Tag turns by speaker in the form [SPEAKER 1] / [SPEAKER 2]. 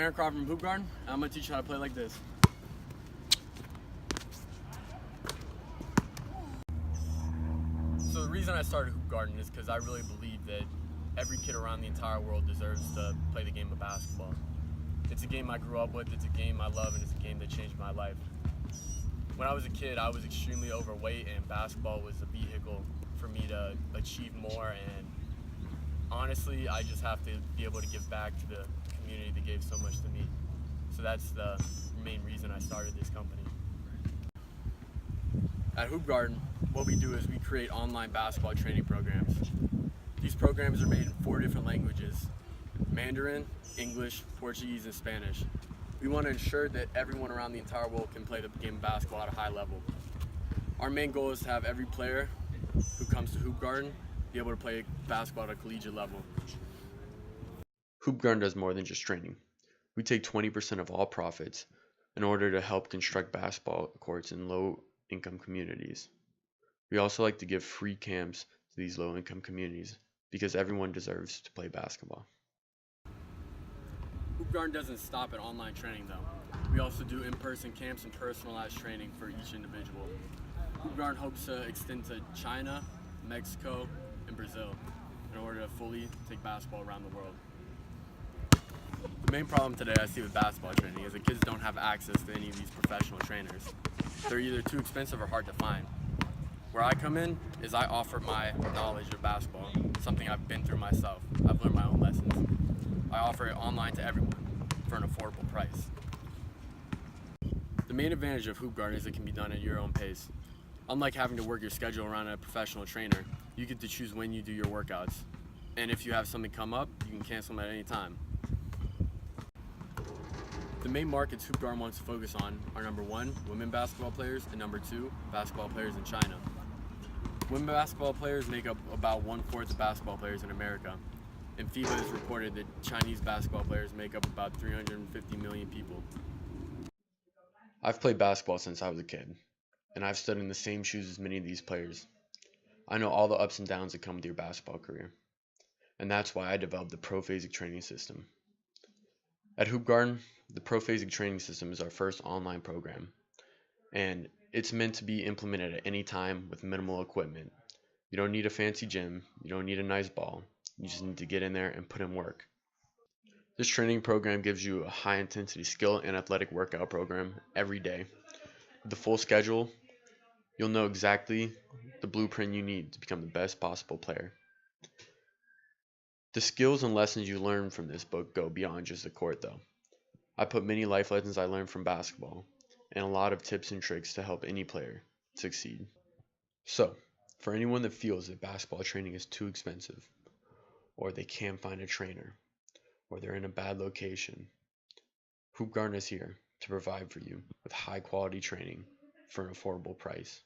[SPEAKER 1] Aaron from Hoop Garden, and I'm going to teach you how to play like this. So the reason I started Hoop Garden is because I really believe that every kid around the entire world deserves to play the game of basketball. It's a game I grew up with, it's a game I love, and it's a game that changed my life. When I was a kid, I was extremely overweight, and basketball was a vehicle for me to achieve more, and honestly, I just have to be able to give back to the community that gave so much to me. So that's the main reason I started this company. At Hoop Garden, what we do is we create online basketball training programs. These programs are made in 4 different languages: Mandarin, English, Portuguese, and Spanish. We want to ensure that everyone around the entire world can play the game of basketball at a high level. Our main goal is to have every player who comes to Hoop Garden be able to play basketball at a collegiate level.
[SPEAKER 2] Hoop Garden does more than just training. We take 20% of all profits in order to help construct basketball courts in low-income communities. We also like to give free camps to these low-income communities because everyone deserves to play basketball.
[SPEAKER 1] Hoop Garden doesn't stop at online training though. We also do in-person camps and personalized training for each individual. Hoop Garden hopes to extend to China, Mexico, and Brazil in order to fully take basketball around the world. The main problem today I see with basketball training is that kids don't have access to any of these professional trainers. They're either too expensive or hard to find. Where I come in is I offer my knowledge of basketball, something I've been through myself. I've learned my own lessons. I offer it online to everyone for an affordable price. The main advantage of Hoop Garden is it can be done at your own pace. Unlike having to work your schedule around a professional trainer, you get to choose when you do your workouts. And if you have something come up, you can cancel them at any time. The main markets Hoop Garden wants to focus on are number 1, women basketball players, and number 2, basketball players in China. Women basketball players make up about 1/4 of basketball players in America, and FIBA has reported that Chinese basketball players make up about 350 million people.
[SPEAKER 2] I've played basketball since I was a kid, and I've stood in the same shoes as many of these players. I know all the ups and downs that come with your basketball career, and that's why I developed the Prophasic training system. At Hoop Garden, the Prophasic training system is our first online program, and it's meant to be implemented at any time with minimal equipment. You don't need a fancy gym, you don't need a nice ball, you just need to get in there and put in work. This training program gives you a high intensity skill and athletic workout program every day. With the full schedule, you'll know exactly the blueprint you need to become the best possible player. The skills and lessons you learn from this book go beyond just the court though. I put many life lessons I learned from basketball and a lot of tips and tricks to help any player succeed. So, for anyone that feels that basketball training is too expensive, or they can't find a trainer, or they're in a bad location, Hoop Garden is here to provide for you with high quality training for an affordable price.